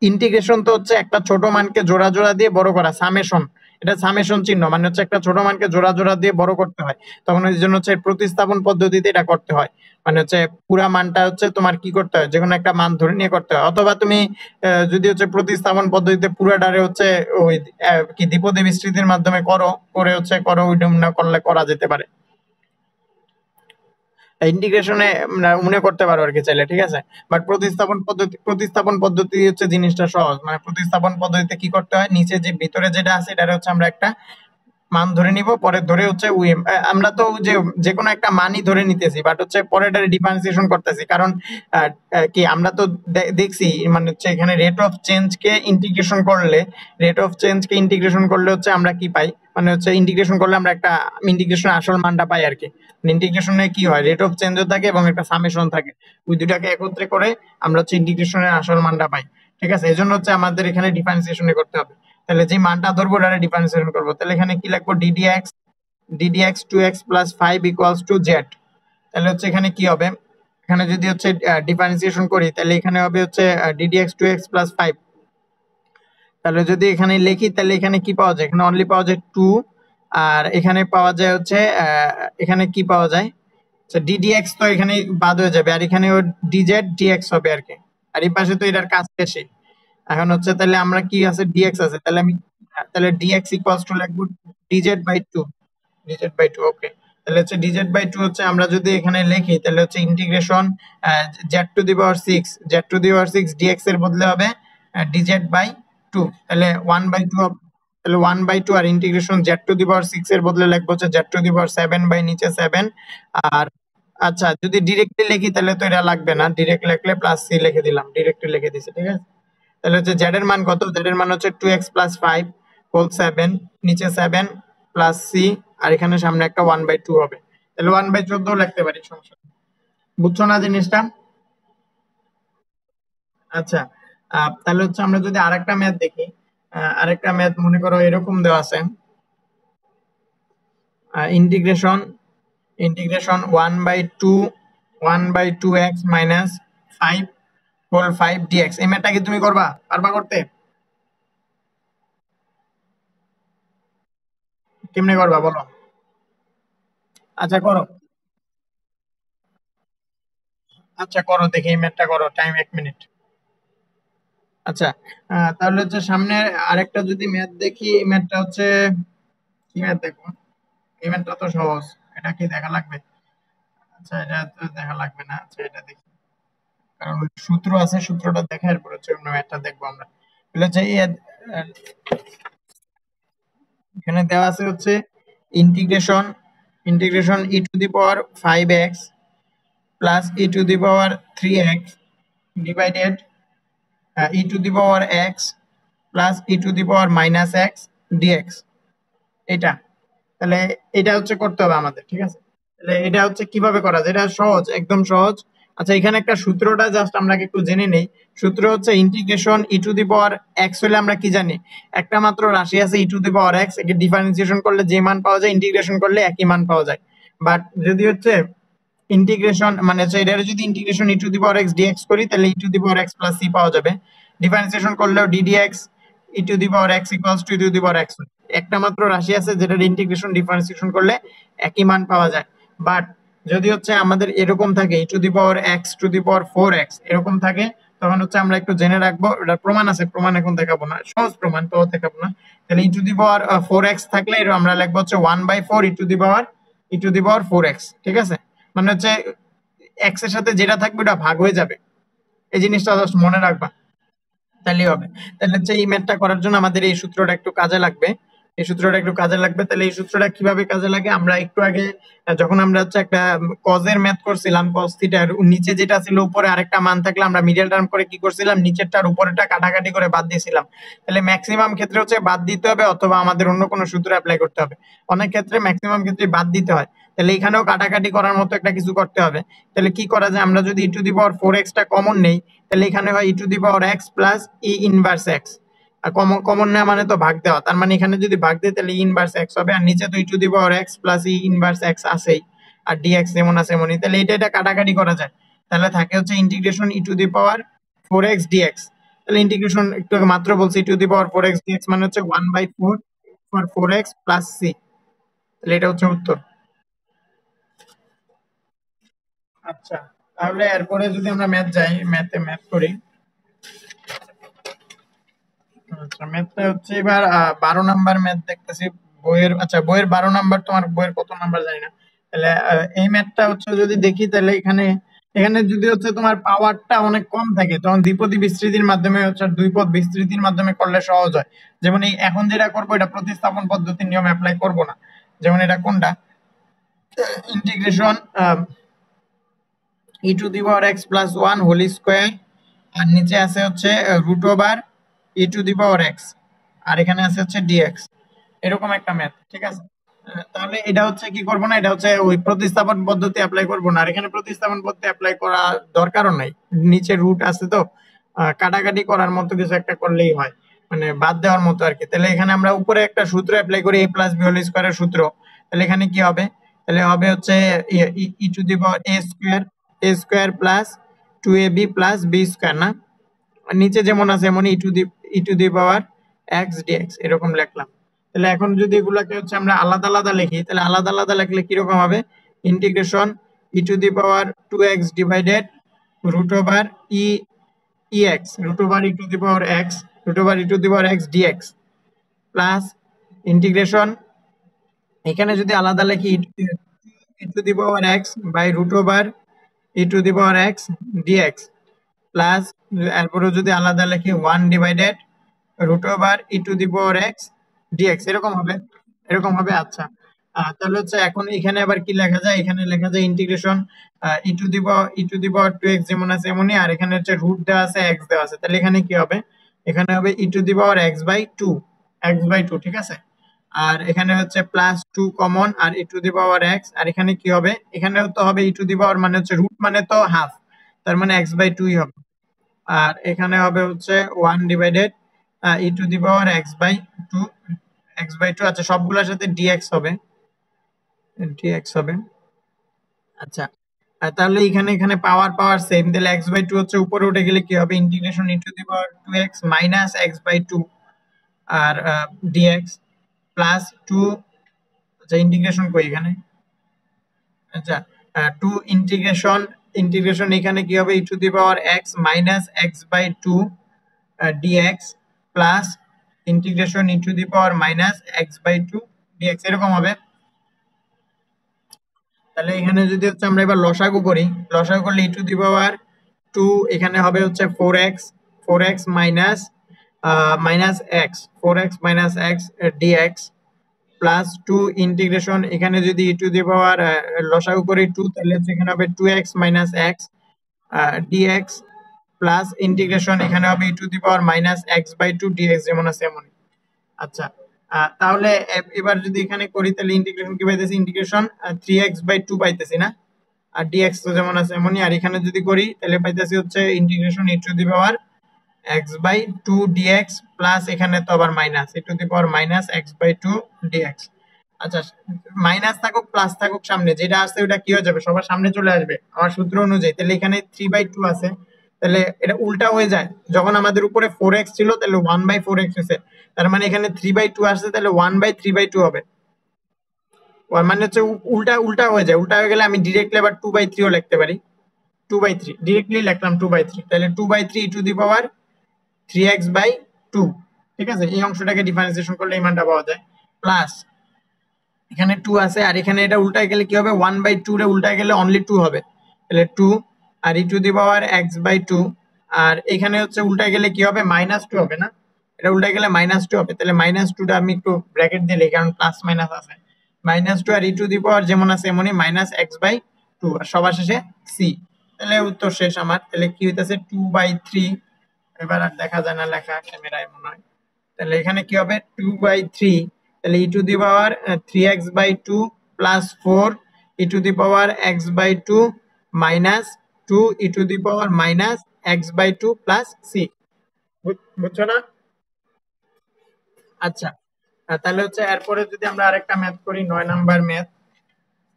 Integration তো হচ্ছে একটা ছোট মানকে জোড়া জোড়া দিয়ে বড় করা, সামেশন। এটা সামেশন চিহ্ন, মানে হচ্ছে একটা ছোট মানকে জোড়া জোড়া দিয়ে বড় করতে হয়, তখন এই জন্য হচ্ছে প্রতিস্থাপন পদ্ধতিতে এটা করতে হয়। মানে হচ্ছে পুরা মানটা হচ্ছে তোমার কি করতে হয়, যে কোনো একটা মান ধরে নিয়ে করতে হয়। অথবা তুমি যদি হচ্ছে প্রতিস্থাপন পদ্ধতিতে পুরাটারে হচ্ছে ওই কি দ্বিপদী বিস্তৃতির মাধ্যমে করো ওইরকম না করলে করা যেতে পারে। ইন্টিগ্রেশনে মনে করতে পারো আর কি চাইলে, ঠিক আছে। বাট প্রতিস্থাপন পদ্ধতি হচ্ছে জিনিসটা সহজ। মানে প্রতিস্থাপন পদ্ধতিতে কি করতে হয়, নিচে যে ভিতরে যেটা আছে এটা হচ্ছে আমরা একটা মান ধরে নিব, পরে ধরে হচ্ছে আমরা তো যে কোনো একটা মানই ধরে নিতেছি, বাট হচ্ছে পরে এটা ডিফারেন্সিয়েশন করতেছি। কারণ কি আমরা তো দেখছি, মানে হচ্ছে এখানে রেট অফ চেঞ্জকে ইন্টিগ্রেশন করলে হচ্ছে আমরা কি পাই, মানে হচ্ছে ইন্টিগ্রেশন করলে আমরা একটা ইন্টিগ্রেশন আসল মানটা পাই আর কি। ইন্টিগ্রেশনে কি হয়, রেট অফ চেঞ্জও থাকে এবং একটা সামেশন থাকে, ওই দুটাকে একত্রে করে আমরা হচ্ছে ইন্টিগ্রেশনের আসল মানটা পাই। ঠিক আছে, এই জন্য হচ্ছে আমাদের এখানে ডিফারেন্সিয়েশন করতে হবে। তাহলে যে মানটা ধরবো ওটা ডিফারেন্সিয়েশন করবো, তাহলে এখানে কি লিখবো, ddx 2x plus 5 equals to z। তাহলে হচ্ছে এখানে কি হবে, এখানে যদি হচ্ছে ডিফারেন্সিয়েশন করি তাহলে এখানে হবে হচ্ছে ddx 2x plus 5। তাহলে যদি এখানে লিখি তাহলে এখানে কি পাওয়া যায়, এখানে অনলি পাওয়া যায় 2, আর এখানে পাওয়া যায় হচ্ছে এখানে কি পাওয়া যায়, ddx তো এখানে বাদ হয়ে যাবে, আর এখানে dz dx হবে আর কি। আর এই পাশে তো এটার কাজ বেশি। এখন হচ্ছে তাহলে আমরা কি আছে, dx আছে, তাহলে dx ইকুয়ালস টু লিখব dz/2। dz/2 ওকে। তাহলে হচ্ছে dz/2 হচ্ছে আমরা যদি এখানে লিখি তাহলে হচ্ছে ইন্টিগ্রেশন z⁴ dx এর বদলে হবে dz/2। তাহলে 1/2 তাহলে 1/2, আর ইন্টিগ্রেশন z⁴ এর বদলে লিখবো হচ্ছে z⁴ বাই নিচে 7। আর আচ্ছা যদি ডিরেক্টলি লিখি তাহলে তো এটা লাগবে না, ডিরেক্ট লিখলে প্লাস সি লিখে দিলাম, ডিরেক্টলি লিখে দিছি, ঠিক আছে। তাহলে হচ্ছে z এর মান কত, z এর মান হচ্ছে 2x plus 5 হোল 7, নিচে 7 প্লাস সি, আর এখানে সামনে একটা 1/2 হবে। তাহলে 1/14 লিখতে পারি, সমস্যা নেই। বুঝছো না জিনিসটা? আচ্ছা তাহলে হচ্ছে আমরা যদি আরেকটা ম্যাথ দেখি, আরেকটা ম্যাথ মনে করো এরকম দেওয়া আছে, integration 1/2x minus 5 whole 5 dx। এই ম্যাথটা কি তুমি পারবা করতে? কেমনে করবা বলো? আচ্ছা করো, আচ্ছা করো দেখি, এই ম্যাথটা করো, টাইম 1 মিনিট। আচ্ছা তাহলে হচ্ছে সামনে আরেকটা যদি ম্যাথ দেখি, এই ম্যাথটা হচ্ছে কি ম্যাথ দেখো, এই ম্যাথটা তো সহজ, এটা কি দেখা লাগবে? আচ্ছা এটা তো দেখা লাগবে না, আচ্ছা এটা দেখি, কারণ ওই সূত্র আছে, সূত্রটা দেখা এরপর হচ্ছে অন্য ম্যাথটা দেখবো আমরা। তাহলে হচ্ছে এখানে দেওয়া আছে হচ্ছে integration e⁵ plus e⁵ divided e⁵x plus e⁻x dx। এটা তাহলে এটা হচ্ছে করতে হবে আমাদের, ঠিক আছে। তাহলে এটা হচ্ছে কিভাবে করা যায়, এটা সহজ, একদম সহজ। আচ্ছা এখানে একটা সূত্রটা জাস্ট আমরা একটু জেনে নেই। সূত্র হচ্ছে ইন্টিগ্রেশন e⁻x হলে আমরা কি জানি, একটা মাত্র রাশি আছে e⁻x, একে ডিফারেন্সিয়েশন করলে যে মান পাওয়া যায় ইন্টিগ্রেশন করলে একই মান পাওয়া যায়। বাট যদি হচ্ছে ইন্টিগ্রেশন মানে হচ্ছে এটা যদি ইন্টিগ্রেশন e⁻x dx করি তাহলে e⁻x প্লাস c পাওয়া যাবে। ডিফারেন্সিয়েশন করলেও ddx e⁻x equals to e⁻x। একটা মাত্র রাশি আছে যেটার ইন্টিগ্রেশন ডিফারেন্সিয়েশন করলে একই মান পাওয়া যায়। বাট যদি হচ্ছে আমাদের এরকম থাকে e⁻x⁴x এরকম থাকে, তখন হচ্ছে আমরা একটু জেনে রাখবো, এটা প্রমাণ আছে, প্রমাণ এখন দেখাবো না, সহজ প্রমাণ তো দেখাবো না। তাহলে e⁻4x থাকলে এটা আমরা লিখবো হচ্ছে 1/4 e⁻4x, ঠিক আছে। মানে হচ্ছে x এর সাথে যেটা থাকবে ওটা ভাগ হয়ে যাবে, এই জিনিসটা জাস্ট মনে রাখবা, তাহলেই হবে। তাহলে হচ্ছে এই ম্যাথটা করার জন্য আমাদের এই সূত্রটা একটু কাজে লাগবে, তাহলে এই সূত্রটা কিভাবে কাজে লাগে, আমরা একটু আগে যখন আমরা হচ্ছে একটা কজের ম্যাথ করছিলাম, কজ থিটার নিচে যেটা ছিল উপরে আরেকটা মান থাকলে আমরা মিডল টার্ম করে কি করছিলাম, নিচেরটার উপরেরটা কাটাকাটি করে বাদ দিয়েছিলাম। তাহলে ম্যাক্সিমাম ক্ষেত্রে হচ্ছে বাদ দিতে হবে অথবা আমাদের অন্য কোনো সূত্র অ্যাপ্লাই করতে হবে। অনেক ক্ষেত্রে ম্যাক্সিমাম ক্ষেত্রে বাদ দিতে হয়, তাহলে এখানেও কাটাকাটি করার মতো একটা কিছু করতে হবে। তাহলে কি করা যায়, আমরা যদি e⁻4x টা কমন নেই তাহলে এখানে হয় e⁻x প্লাস e⁻x। আর কমন নেওয়া মানে তো ভাগ দেওয়া, তার মানে এখানে যদি ভাগ দেয় তাহলে e⁻x হবে, আর নিচে তো e⁻x প্লাস e⁻x আছেই, আর dx যেমন আছে এমনই। তাহলে এটা কাটাকাটি করা যায়, তাহলে থাকে হচ্ছে ইন্টিগ্রেশন e⁻4x dx। তাহলে ইন্টিগ্রেশন একটু আগে মাত্র বলছি two the power 4x dx মানে হচ্ছে 1/4 ফর 4x প্লাস c। তাহলে এটা হচ্ছে উত্তর। আচ্ছা, তাহলে এরপরে যদি আমরা ম্যাথ যাই, ম্যাথ করি। আচ্ছা, ম্যাথটা হচ্ছে এবার 12 নাম্বার ম্যাথ দেখতেছি বইয়ের। আচ্ছা, বইয়ের 12 নাম্বার, তোমার বইয়ের কত নাম্বার জানি না। তাহলে এই ম্যাথটা হচ্ছে যদি দেখি, তাহলে এখানে এখানে যদি হচ্ছে তোমার পাওয়ারটা অনেক কম থাকে, তখন দ্বিপদী বিস্তৃতির মাধ্যমে হচ্ছে দুই পদ বিস্তৃতির মাধ্যমে করলে সহজ হয়। যেমন এই এখন যেটা করবো এটা প্রতিস্থাপন পদ্ধতির নিয়ম অ্যাপ্লাই করব না। যেমন এটা কোনটা, integration E to the power X plus one whole square, আর নিচে আছে হচ্ছে root over E to the power X, আর এখানে আছে হচ্ছে ডিএক্স। এরকম একটা ম্যাথ, ঠিক আছে। তাহলে এটা হচ্ছে কি করব না, এটা হচ্ছে ওই প্রতিস্থাপন পদ্ধতি অ্যাপ্লাই করব না। আর এখানে প্রতিস্থাপন পদ্ধতি অ্যাপ্লাই করা দরকারও নাই, নিচে রুট আছে তো কাটাকাটি করার মতো কিছু একটা করলেই হয়, মানে বাদ দেওয়ার মতো আর কি। তাহলে এখানে আমরা উপরে একটা সূত্র অ্যাপ্লাই করি, a প্লাস বি হোল স্কয়ারের সূত্র। তাহলে এখানে কি হবে, তাহলে হবে হচ্ছে E to the power A square plus 2ab plus B square না, আর নিচে যেমন আছে এমন E to the power X DX এরকম লিখলাম। তাহলে এখন যদি এগুলাকে হচ্ছে আমরা আলাদা আলাদা লিখি, তাহলে আলাদা আলাদা লিখলে কিরকম হবে, integration E to the power 2x divided root over E ex root over E to the power X root over E to the power X dx plus integration, এখানে যদি আলাদা লিখি E to the power x by root over E to the power X dx plus, এরপরে যদি আলাদা লিখি 1 divided root over E to the power X DX এরকম হবে, এরকম হবে। আচ্ছা, তাহলে হচ্ছে এখন এখানে আবার কি লেখা যায়, এখানে লেখা যায় integration E to the power 2x যেমন আছে এমনই, আর এখানে হচ্ছে রুট দেওয়া আছে এক্স দেওয়া আছে। তাহলে এখানে কি হবে, এখানে হবে E to the power x by two, ঠিক আছে। আর এখানে হচ্ছে প্লাস 2 কমন, আর E to the power X, আর এখানে কি হবে, এখানেও তো হবে ই টু দি পাওয়ার, মানে হচ্ছে রুট মানে তো হাফ, তার মানে এক্স বাই 2 হবে। আর এখানে হবে হচ্ছে 1 divided e to the power x by two. আচ্ছা, সবগুলোর সাথে ডিএক্স হবে। আচ্ছা, তাহলে এখানে এখানে পাওয়ার পাওয়ার সেম, তাহলে এক্স বাই 2 হচ্ছে উপরে উঠে গেলে কি হবে, integration E to the power 2x minus x by 2 আর ডিএক্স প্লাস 2। আচ্ছা, ইন্টিগ্রেশন কই এখানে, আচ্ছা 2 ইন্টিগ্রেশন এখানে কি হবে, E to the power X minus x by 2 DX plus integration E to the power minus x by 2 DX এরকম হবে। তাহলে এখানে যদি হচ্ছে আমরা এবার লসাগু করি, লসাগু করলে ই টু দি পাওয়ার 2 এখানে হবে হচ্ছে 4x minus minus x 4x minus x dx plus 2 integration, এখানে যদি ই টু দি পাওয়ার লসাগু করি 2, তাহলে হচ্ছে এখানে হবে 2x minus x dx plus integration, এখানে হবে E to the power minus x by 2 DX যেমন আছে এমন। আচ্ছা, তাহলে এবার যদি এখানে করি, তাহলে ইন্টিগ্রেশন কি পাইতেছি, ইন্টিগ্রেশন 3x/2 পাইতেছি না, আর ডিএক্স তো যেমন আছে এমনই। আর এখানে যদি করি তাহলে পাইতেছি হচ্ছে integration E to the power x/2 dx plus, এখানে তো আবার minus e to the power minus x/2 dx. আচ্ছা, মাইনাস থাকুক প্লাস থাকুক, সামনে যেটা আসছে ওটা কি হয়ে যাবে, সবার সামনে চলে আসবে আমার সূত্র অনুযায়ী। তাহলে এখানে 3/2 আছে, তাহলে এটা উল্টা হয়ে যায়, যখন আমাদের উপরে 4x ছিল তাহলে 1/4x হয়েছে, তার মানে এখানে 3/2 আসছে, তাহলে 1/3/2 হবে। মানে হচ্ছে উল্টা উল্টা হয়ে যায়, উল্টা হয়ে গেলে আমি ডিরেক্টলি আবার 2/3 ও লিখতে পারি। 2/3 ডিরেক্টলি লিখলাম 2/3, তাহলে 2/3 ই টু দি পাওয়ার 3x/2, ঠিক আছে। এই অংশটাকে ডিফারেন্সিয়েশন করলে এই মানটা পাওয়া যায়। প্লাস এখানে 2 আছে, আর এখানে এটা উল্টায় গেলে কি হবে, 1/2 রে উল্টায় গেলে অনলি 2 হবে, তাহলে 2 আর E to the power x/2। আর এখানে হচ্ছে উল্টায় গেলে কি হবে, -2 হবে না, এটা উল্টায় গেলে -2 হবে। তাহলে -2টা আমি একটু ব্র্যাকেট দিলে, কারণ প্লাস মাইনাস আছে, -2 আর ই টু দি পাওয়ার যেমন আছে এমনই -x/2, আর সবার শেষে c। তাহলে উত্তর শেষ আমার। তাহলে কি হইতাছে 2/3, এবার আর দেখা যায় না লেখা ক্যামেরায় মনে হয়। তাহলে এখানে কি হবে 2/3, তাহলে E to the power 3x/2 plus 4 E to the power x/2 minus 2 E to the power minus x/2 plus c। বুঝছো না? আচ্ছা, তাহলে হচ্ছে এরপরে যদি আমরা আরেকটা ম্যাথ করি, 9 নাম্বার ম্যাথ।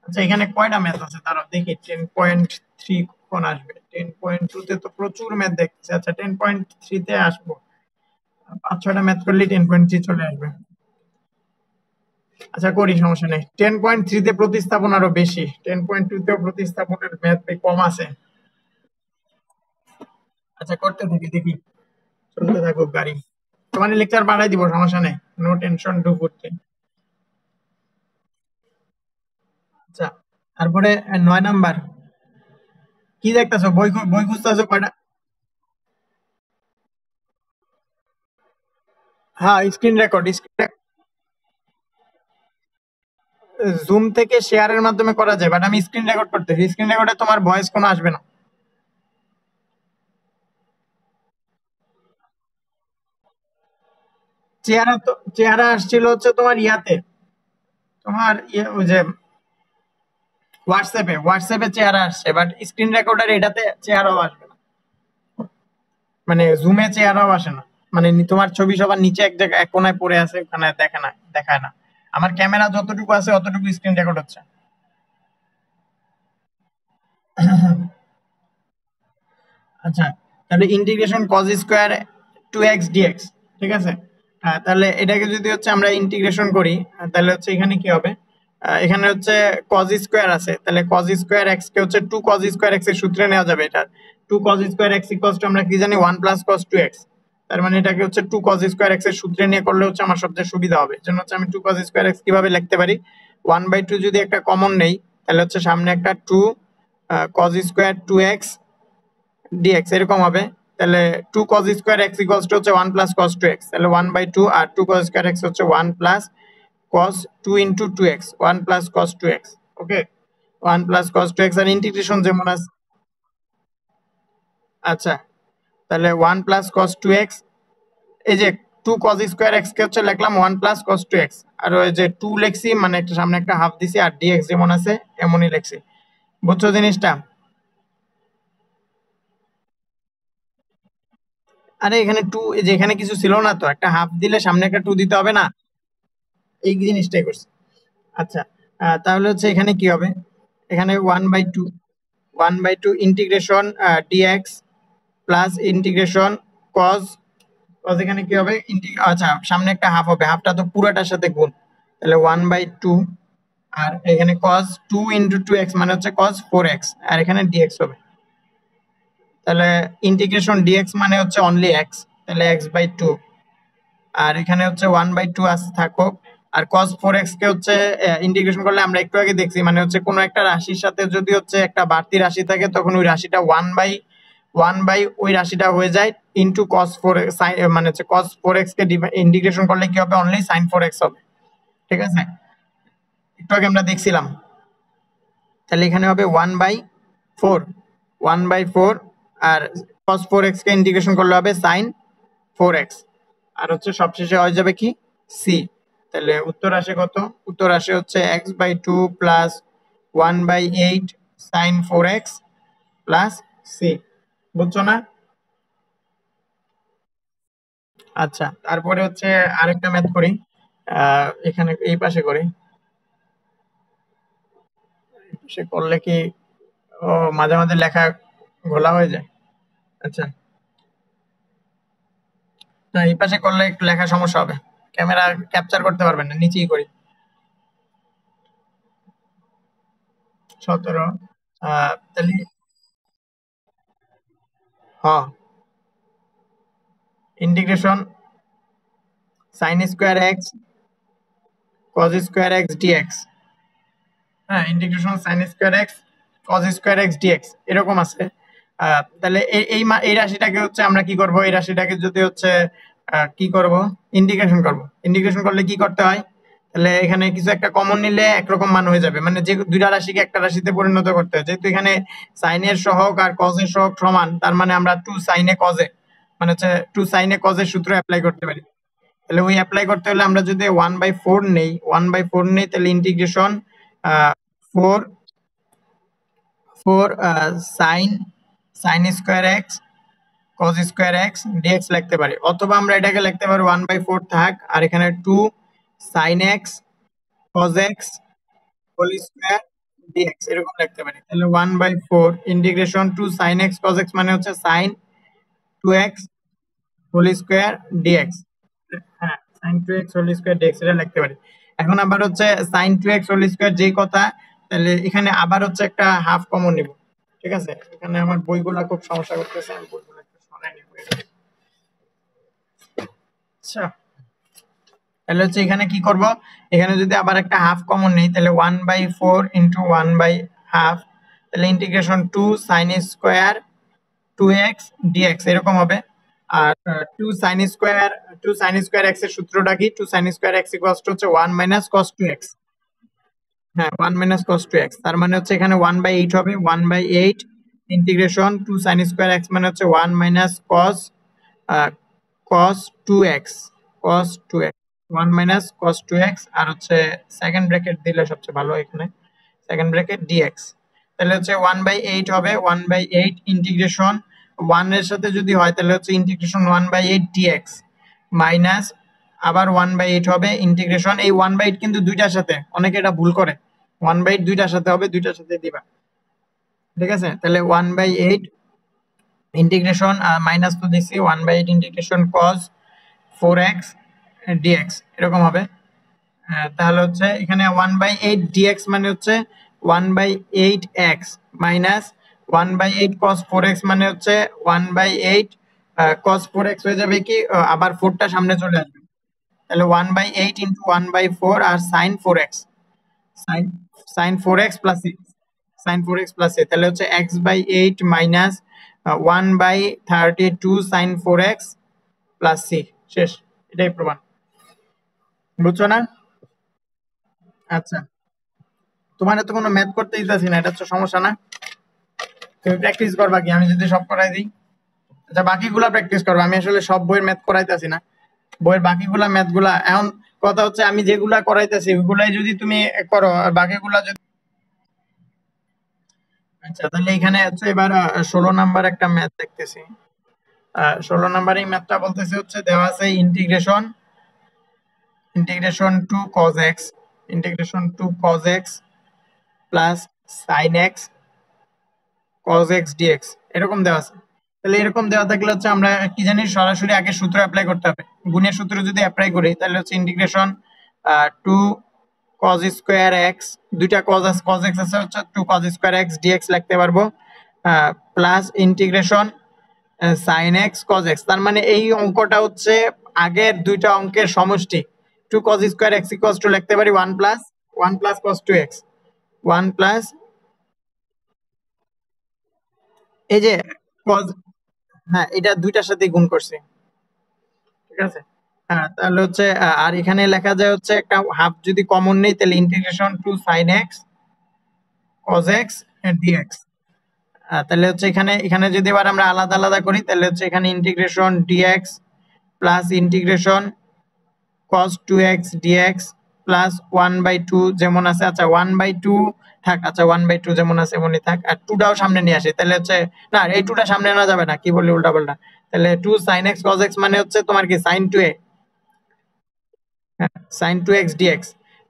আচ্ছা, এখানে কয়টা ম্যাথ আছে তারা দেখি, 10.3 কখন আসবে। 10.2 তে তো প্রচুর ম্যাথ দেখতেছি। আচ্ছা 10.3 তে আসবো, 5-6টা ম্যাথ করলেই 10.3 চলে আসবে। আচ্ছা করি, সমস্যা নেই। 10.3 তে প্রতিস্থাপন আরো বেশি, 10.2 তেও প্রতিস্থাপনের ম্যাথ কম আছে। আচ্ছা করতে থাকি, দেখি চলতে থাকুক গাড়ি। তোমার লেকচার বাড়াই দিব, সমস্যা নেই, নো টেনশন ডু করতে। আচ্ছা তারপরে 9 নাম্বার কি দেখতেছো? বই বই খুঁজতেছো কয়টা? হ্যাঁ স্ক্রিন রেকর্ড, স্ক্রিন জুম থেকে শেয়ারের মাধ্যমে করা যায়, বাট আমি স্ক্রিন রেকর্ড করতেছি। স্ক্রিন রেকর্ডে তোমার ভয়েস কোনো আসবে না। চেহারা তো, চেহারা আসছিল হচ্ছে তোমার ইয়াতে, তোমার ইয়ে ওই যে হোয়াটসঅ্যাপে, হোয়াটসঅ্যাপে চেহারা আসছে, বাট স্ক্রিন রেকর্ডার এটাতে চেহারাও আসবে না, মানে জুমে চেহারাও আসে না। মানে তোমার ছবি সবার নিচে এক জায়গায় এক কোনায় পড়ে আছে, ওখানে দেখে না, দেখায় না। আমার ক্যামেরা যতটুকু আছে অতটুকু স্ক্রিন রেকর্ড হচ্ছে। আচ্ছা তাহলে integration cos square 2x dx, ঠিক আছে। তাহলে এটাকে যদি হচ্ছে আমরা ইন্টিগ্রেশন করি, তাহলে হচ্ছে এখানে কি হবে? এখানে হচ্ছে cos স্কয়ার আছে, তাহলে cos স্কয়ার x কে হচ্ছে 2 cos স্কয়ার x এর সূত্রে নেওয়া যাবে। এটা 2 cos square x equals two আমরা কি জানি 1 প্লাস cos 2x। তার মানে এটাকে হচ্ছে 2 cos স্কয়ার x এর সূত্রে নিয়ে করলে হচ্ছে আমার সবচেয়ে সুবিধা হবে। এজন্য হচ্ছে আমি 2 cos স্কয়ার x কিভাবে লিখতে পারি, 1/2 যদি একটা কমন নেই, তাহলে হচ্ছে সামনে একটা 2 cos স্কয়ার 2x dx এরকম হবে। তাহলে 2 cos square x equals to হচ্ছে 1 প্লাস cos 2x, তাহলে 1/2 আর 2 cos স্কয়ার x হচ্ছে 1 plus cos 2 into 2x, 1 plus cos 2x। ওকে, 1 প্লাস cos 2x আর ইন্টিগ্রেশন যেমন আছে। আচ্ছা তাহলে 1 প্লাস cos 2x, এই যে 2 cos স্কয়ার x কে হচ্ছে লিখলাম 1 প্লাস cos 2x, আর ওই যে 2 লিখছি মানে একটা সামনে একটা হাফ দিছি, আর dx যেমন আছে এমনই লিখছি। বুঝছো জিনিসটা? আরে এখানে 2, এই যে এখানে কিছু ছিল না তো, একটা হাফ দিলে সামনে একটা 2 দিতে হবে না, এই জিনিসটাই করছি। আচ্ছা তাহলে হচ্ছে এখানে কি হবে? এখানে 1/2, 1/2 integration dx plus integration cos, cos এখানে কি হবে? আচ্ছা সামনে একটা হাফ হবে, হাফটা তো পুরোটার সাথে গুণ, তাহলে 1/2 আর এখানে cos 2 ইনটু 2x মানে হচ্ছে cos 4x, আর এখানে dx হবে। তাহলে ইন্টিগ্রেশন dx মানে হচ্ছে অনলি x, তাহলে x/2, আর এখানে হচ্ছে 1/2 আছে থাকো। আর cos 4x কে হচ্ছে ইন্টিগ্রেশন করলে আমরা একটু আগে দেখছি, মানে হচ্ছে কোনো একটা রাশির সাথে যদি হচ্ছে একটা বাড়তি রাশি থাকে, তখন ওই রাশিটা 1/1 ওই রাশিটা হয়ে যায় ইনটু cos 4, মানে হচ্ছে cos 4x কে ইন্টিগ্রেশন করলে কি হবে? অনলি sin 4x হবে, ঠিক আছে। একটু আগে আমরা দেখছিলাম। তাহলে এখানে হবে 1/4, 1/4, আর cos 4x কে ইন্টিগ্রেশন করলে হবে sin 4x, আর হচ্ছে সবশেষে হয়ে যাবে কি c। তাহলে উত্তর আসে কত? উত্তর আসে হচ্ছে x/2 plus 1/8 sin 4x plus c। বুঝছো না? আচ্ছা তারপরে হচ্ছে আরেকটা ম্যাথ করি, এখানে এই পাশে করি। সে করলে কি ও মাঝে মাঝে লেখা ঘোলা হয়ে যায়। আচ্ছা না, এই পাশে করলে একটু লেখা সমস্যা হবে, ক্যামেরা ক্যাপচার করতে পারবেন না, নিচেই করি। 17, তাহলে হ্যাঁ, integration sin square x cos square x DX. হ্যাঁ integration sin square x cos square x DX এরকম আছে। তাহলে এই রাশিটাকে হচ্ছে আমরা কি করব? এই রাশিটাকে যদি হচ্ছে কি করব? ইন্টিগ্রেশন করব। ইন্টিগ্রেশন করলে কি করতে হয়? তাহলে এখানে কিছু একটা কমন নিলে একরকম মান হয়ে যাবে, মানে যে দুইটা রাশিকে একটা রাশিতে পরিণত করতে হয়। যেহেতু এখানে sin এর সহগ আর cos এর সহগ সমান, তার মানে আমরা 2 sin এ cos এ, মানে হচ্ছে 2 sin এ cos এর সূত্র অ্যাপ্লাই করতে পারি। তাহলে ওই অ্যাপ্লাই করতে হলে আমরা যদি 1/4 নেই, 1/4 নেই, তাহলে integration 4 4 sin square x cos square x dx লিখতে পারি, অথবা আমরা এটাকে লিখতে পারি 1/4 থাক আর এখানে 2 sin x cos x whole square dx এরকম লিখতে পারি। তাহলে 1/4 integration 2 sin x cos x মানে হচ্ছে sin 2x whole square dx। হ্যাঁ, sin 2x whole square dx এটা লিখতে পারি। এখন আবার হচ্ছে sin 2x হোল স্কয়ার যেই কথা, তাহলে এখানে আবার হচ্ছে একটা হাফ কমন নিব। ঠিক আছে, এখানে আমার বইগুলা খুব সমস্যা করতেছে, আমি বইগুলো একটু সরাই নিব। আচ্ছা, তাহলে হচ্ছে এখানে কি করব, এখানে যদি আবার একটা হাফ কমন নেই তাহলে 1/4 ইনটু 1/2, তাহলে integration 2 sin square 2x dx এরকম হবে। আর 2 sin square 2 sin square x এর সূত্রটা কি? 2 sin square x equals to হচ্ছে 1 মাইনাস cos 2x। হ্যাঁ, 1 মাইনাস cos 2x, তার মানে হচ্ছে এখানে 1/8 হবে। 1/8 ইন্টিগ্রেশন 2 sin স্কয়ার x মানে হচ্ছে 1 minus cos 2x, cos 2x 1 minus cos 2x, আর হচ্ছে সেকেন্ড ব্র্যাকেট দিলে সবচেয়ে ভালো এখানে, সেকেন্ড ব্র্যাকেট dx। তাহলে হচ্ছে 1/8 হবে। 1/8 ইন্টিগ্রেশন 1 এর সাথে যদি হয় তাহলে হচ্ছে ইন্টিগ্রেশন 1/8 dx মাইনাস আবার 1/8 হবে ইন্টিগ্রেশন, এই 1/8 কিন্তু দুইটার সাথে, অনেকে এটা ভুল করে, 1/8 দুইটার সাথে হবে, দুইটার সাথে দিবা। ঠিক আছে, তাহলে 1/8 ইন্টিগ্রেশন মাইনাস তো দিছি 1/8 ইন্টিগ্রেশন cos 4x dx এরকম হবে। তাহলে হচ্ছে এখানে 1/8 dx মানে হচ্ছে 1/8x মাইনাস 1/8 cos 4x মানে হচ্ছে 1/8 cos 4x হয়ে যাবে কি, আবার 4টা সামনে চলে আসবে, তাহলে 1/8 ইনটু 1/4 আর sin 4x, sin sin 4x plus sin 4x plus তাহলে হচ্ছে x/8 minus 1/32 sin 4x plus c। শেষ, এটাই প্রমাণ। বুঝছো না? আচ্ছা, তোমার তো কোনো ম্যাথ করতে দিতেছি না, এটা হচ্ছে সমস্যা না? তুমি প্র্যাকটিস করবা কি আমি যদি সব করাই দিই? আচ্ছা, বাকিগুলা প্র্যাকটিস করবা, আমি আসলে সব বইয়ের ম্যাথ করাইতেছি না, বইয়ের বাকিগুলা ম্যাথগুলা। এখন কথা হচ্ছে আমি যেগুলা করাইতেছি ওইগুলাই যদি তুমি করো আর বাকিগুলা যদি। আচ্ছা, তাহলে এখানে হচ্ছে এবার 16 নাম্বার একটা ম্যাথ দেখতেছি। 16 নাম্বার এই ম্যাথটা বলতেছে হচ্ছে দেওয়া আছে integration integration 2 cos x integration 2 cos x plus sin x cos x dx এরকম দেওয়া আছে। তাহলে এরকম দেওয়া থাকলে হচ্ছে আমরা কি জানি, সরাসরি আগে সূত্র অ্যাপ্লাই করতে হবে। গুণের সূত্র যদি অ্যাপ্লাই করি তাহলে হচ্ছে ইন্টিগ্রেশন 2 cos স্কয়ার x, দুইটা cos x আছে, হচ্ছে 2 cos স্কয়ার x dx লিখতে পারবো, plus integration sin x cos x, তার মানে এই অঙ্কটা হচ্ছে আগের দুইটা অঙ্কের সমষ্টি। 2 cos square x equals two লিখতে পারি 1 প্লাস cos 2x, 1 প্লাস এই যে cos, হ্যাঁ এটা দুইটার সাথে গুণ করছি। ঠিক আছে, হ্যাঁ তাহলে হচ্ছে আর এখানে লেখা যায় হচ্ছে একটা হাফ যদি কমন নেই তাহলে integration 2 sin x cos x dx। তাহলে হচ্ছে এখানে এখানে যদি এবার আমরা আলাদা আলাদা করি তাহলে হচ্ছে এখানে integration dx plus integration cos 2x dx plus 1/2 যেমন আছে, আচ্ছা 1/2 থাক, আচ্ছা 1/2 যেমন আছে এমনই থাক, আর 2টাও সামনে নিয়ে আসে, তাহলে হচ্ছে না এই 2টা সামনে আনা যাবে না, কি বলি উল্টা পাল্টা। তাহলে 2 sin x cos x মানে হচ্ছে তোমার কি sin 2a, sin 2x dx,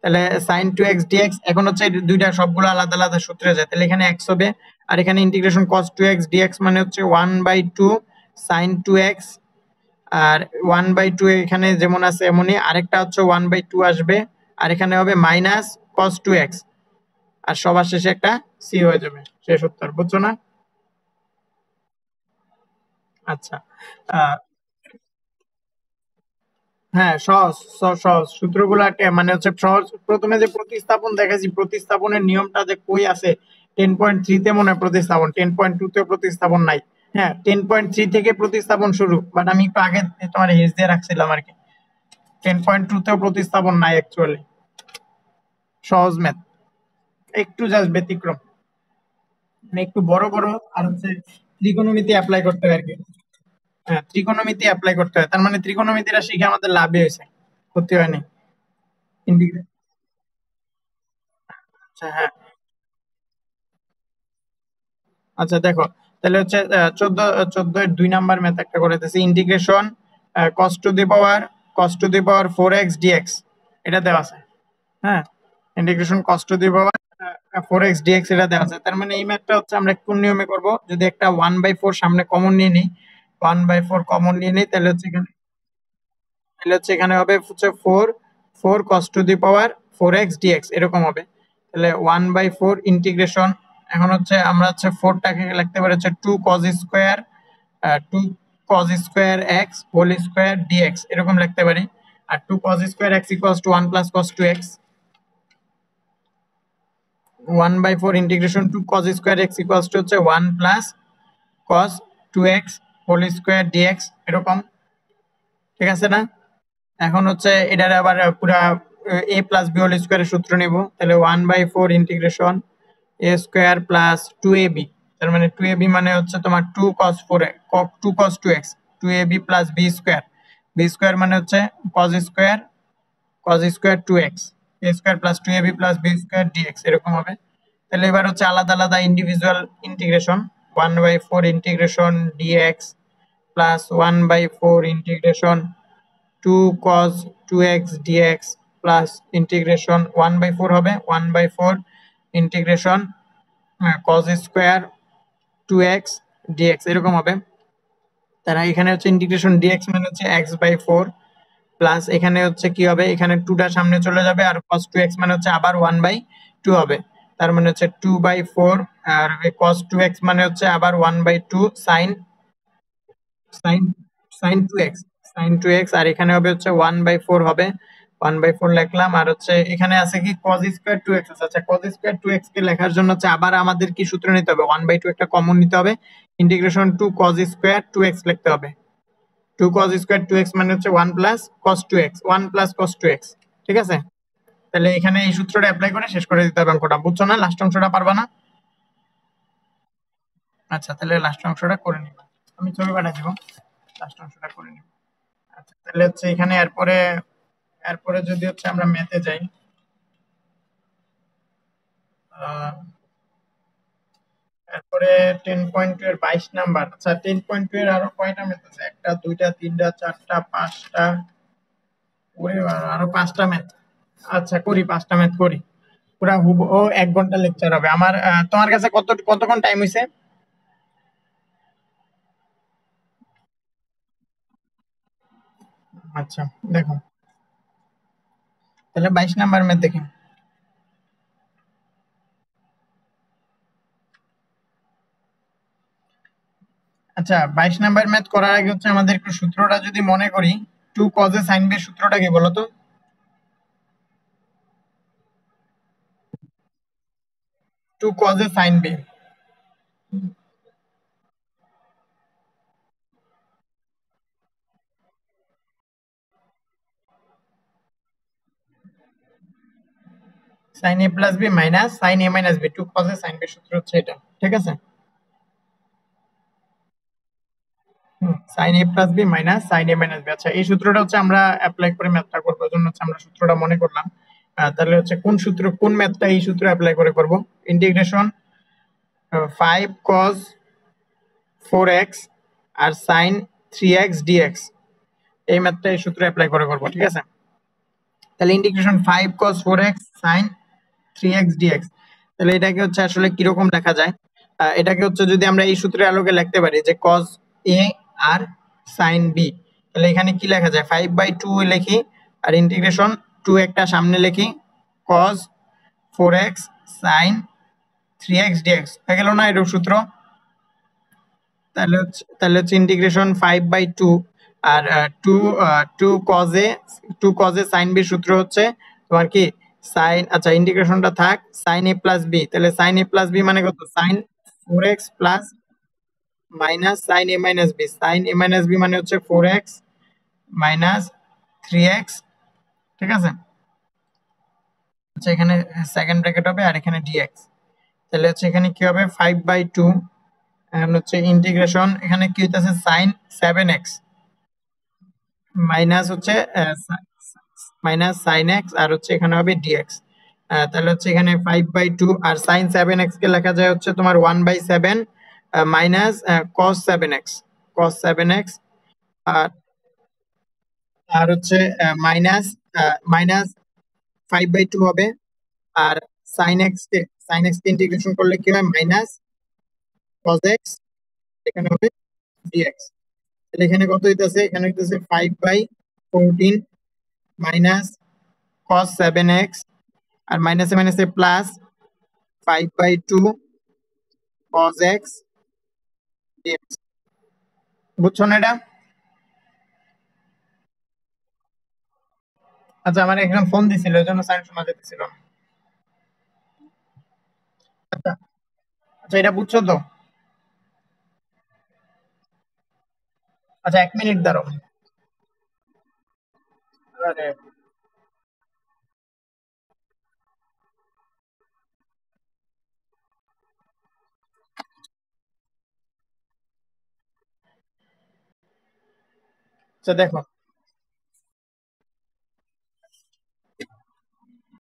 তাহলে sin 2x dx এখন হচ্ছে দুইটা সবগুলো আলাদা আলাদা সূত্রে যায়, তাহলে এখানে x হবে, আর এখানে ইন্টিগ্রেশন cos 2x dx মানে হচ্ছে 1/2 sin 2x, আর 1/2 এখানে যেমন আছে এমনই, আরেকটা হচ্ছে 1/2 আসবে, আর এখানে হবে মাইনাস cos 2x, আর সবার শেষে একটা c হয়ে যাবে। শেষ উত্তর। বুঝছো না? আচ্ছা, আহ হ্যাঁ সহজ, সহজ সূত্রগুলাকে মানে হচ্ছে সহজ। প্রথমে যে প্রতিস্থাপন দেখাচ্ছি, প্রতিস্থাপনের নিয়মটা যে কই আছে, 10.3 তে মনে হয় প্রতিস্থাপন, 10.2 তে প্রতিস্থাপন নাই। হ্যাঁ 10.3 থেকে প্রতিস্থাপন শুরু, বাট আমি একটু আগে তোমার হেজ দিয়ে রাখছিলাম আর কি। 10.2 তেও প্রতিস্থাপন নাই অ্যাকচুয়ালি। সহজ ম্যাথ, একটু জাস্ট ব্যতিক্রম, মানে একটু বড় বড়, আর হচ্ছে ত্রিকোণমিতি অ্যাপ্লাই করতে হয় আর কি। হ্যাঁ ত্রিকোণমিতি অ্যাপ্লাই করতে হয়, তার মানে ত্রিকোণমিতিটা শিখে আমাদের লাভই হয়েছে, ক্ষতি হয়নি। আচ্ছা হ্যাঁ, আচ্ছা দেখো, তাহলে হচ্ছে 14 এর 2 নাম্বার ম্যাথ একটা করে দিতেছি, integration cos two the power 4x dx এটা দেওয়া আছে। হ্যাঁ, integration cos two the power 4x dx এটা দেওয়া আছে। তার মানে এই ম্যাথটা হচ্ছে আমরা কোন নিয়মে করব, যদি একটা 1/4 সামনে কমন নিয়ে নিই, 1/4 কমন নিয়ে নিই, তাহলে হচ্ছে এখানে হবে হচ্ছে 4 cos two the power 4x dx এরকম হবে। তাহলে 1/4 ইন্টিগ্রেশন, এখন হচ্ছে আমরা হচ্ছে 4 টাকে লিখতে পারি হচ্ছে 2 cos square 2 cos square x whole square dx এরকম লিখতে পারি। আর 2 cos square x equals to 1 plus cos 2x, 1/4 integration 2 cos square x equals to হচ্ছে 1 plus cos 2x whole square dx এরকম, ঠিক আছে না? এখন হচ্ছে এটার আবার পুরা a প্লাস b হোল স্কয়ারের সূত্র নিব। তাহলে 1/4 integration a square plus 2ab, তার মানে 2ab মানে হচ্ছে তোমার 2 cos 4x 2 cos 2x, 2ab plus b square, b square মানে হচ্ছে cos square 2x, a square plus 2ab plus b square dx এরকম হবে। তাহলে এবার হচ্ছে আলাদা আলাদা individual integration, 1/4 integration dx plus 1/4 integration 2 cos 2x dx plus integration 1/4 হবে 1/4 integration cos square 2x dx এরকম হবে। তারা এখানে হচ্ছে ইন্টিগ্রেশন dx মানে হচ্ছে x/4 প্লাস এখানে হচ্ছে কি হবে, এখানে 2টা সামনে চলে যাবে আর cos 2x মানে হচ্ছে আবার 1/2 হবে। তার মানে হচ্ছে 2/4 আর cos 2x মানে হচ্ছে আবার 1/2 sin sin sin 2x, sin 2x আর এখানে হবে হচ্ছে 1/4 হবে, 1/4 লিখলাম। আর হচ্ছে এখানে আছে কি cos স্কয়ার 2x আছে। আচ্ছা cos স্কয়ার 2x কে লেখার জন্য হচ্ছে আবার আমাদের কি সূত্র নিতে হবে, 1/2 একটা কমন নিতে হবে, ইন্টিগ্রেশন 2 cos স্কয়ার 2x লিখতে হবে। 2 cos স্কয়ার 2x মানে হচ্ছে 1 plus cos 2x, 1 plus cos 2x, ঠিক আছে? তাহলে এখানে এই সূত্রটা অ্যাপ্লাই করে শেষ করে দিতে হবে অঙ্কটা, বুঝছো না? লাস্ট অংশটা পারবা না? আচ্ছা তাহলে লাস্ট অংশটা করে নিবা, আমি ছবি পাঠিয়ে দিব, লাস্ট অংশটা করে নিব। আচ্ছা তাহলে হচ্ছে এখানে এরপরে যদি হচ্ছে আমরা ম্যাথে যাই, এরপরে 10.2 এর 22 নাম্বার। আচ্ছা 10.2 এর আরো কয়টা ম্যাথ আছে, একটা দুইটা তিনটা চারটা পাঁচটা, ওরে বাবা, আরো 5টা ম্যাথ। আচ্ছা করি 5টা ম্যাথ করি, পুরা ও 1 ঘন্টা লেকচার হবে আমার। তোমার কাছে কতক্ষণ টাইম হইছে? আচ্ছা দেখো, তাহলে 22 নাম্বার ম্যাথ দেখি। আচ্ছা 22 নাম্বার ম্যাথ করার আগে হচ্ছে আমাদের একটু সূত্রটা যদি মনে করি, 2 cos a sin b এর সূত্রটা কি বলো তো? 2 cos a sin b, sin a plus b minus sin a minus b, 2 cos a sin b এর সূত্র হচ্ছে এটা, ঠিক আছে? sin a plus b minus sin a minus b। আচ্ছা এই সূত্রটা হচ্ছে আমরা অ্যাপ্লাই করে ম্যাথটা করব, এর জন্য হচ্ছে আমরা সূত্রটা মনে করলাম। তাহলে হচ্ছে কোন সূত্র, কোন ম্যাথটা এই সূত্র অ্যাপ্লাই করে করব, ইন্টিগ্রেশন 5 cos 4x আর sin 3x dx, এই ম্যাথটা এই সূত্র অ্যাপ্লাই করে করব, ঠিক আছে? তাহলে integration 5 cos 4x sin 3x dx, তাহলে এটাকে হচ্ছে আসলে কিরকম লেখা যায়? এটাকে হচ্ছে যদি আমরা এই সূত্রের আলোকে লিখতে পারি যে cos a R sin b, তাহলে এখানে কি লেখা যায়, 5/2 লিখি আর ইন্টিগ্রেশন 2 একটা সামনে লিখি, cos 4x sin 3x dx হয়ে গেল না এর সূত্র? তাহলে হচ্ছে integration 5/2 R 2 cos a sin b সূত্র হচ্ছে তোমার কি sin, আচ্ছা ইন্টিগ্রেশনটা থাক, sin a প্লাস b, তাহলে sin a প্লাস b মানে কত, sin 4x plus minus sin a minus b, sin a minus b মানে হচ্ছে 4x মাইনাস 3x, ঠিক আছে? আচ্ছা এখানে সেকেন্ড ব্র্যাকেট হবে আর এখানে dx, তাহলে হচ্ছে এখানে কি হবে 5/2 এখন হচ্ছে ইন্টিগ্রেশন, এখানে কি হইতাছে sin 7x মাইনাস হচ্ছে মাইনাস sin x আর হচ্ছে এখানে হবে dx। তাহলে হচ্ছে এখানে 5/2 আর sin 7x কে লেখা যায় হচ্ছে তোমার 1/7 minus cos 7x, cos 7x আর আর হচ্ছে মাইনাস মাইনাস 5/2 হবে আর sin x কে sin x কে ইন্টিগ্রেশন করলে কি হয় মাইনাস cos x, এখানে হবে dx। তাহলে এখানে কত হইতাছে, এখানে হইতাছে 5/14 মাইনাস cos 7x, আর মাইনাসে মাইনাসে প্লাস 5/2 cos x dx। বুঝছো না এটা? আচ্ছা, আমার একজন ফোন দিছিল, এই জন্য সাইন শোনা যেতেছিল না। আচ্ছা আচ্ছা, এটা বুঝছো তো? আচ্ছা, 1 মিনিট দাঁড়াও। আরে, আচ্ছা দেখো,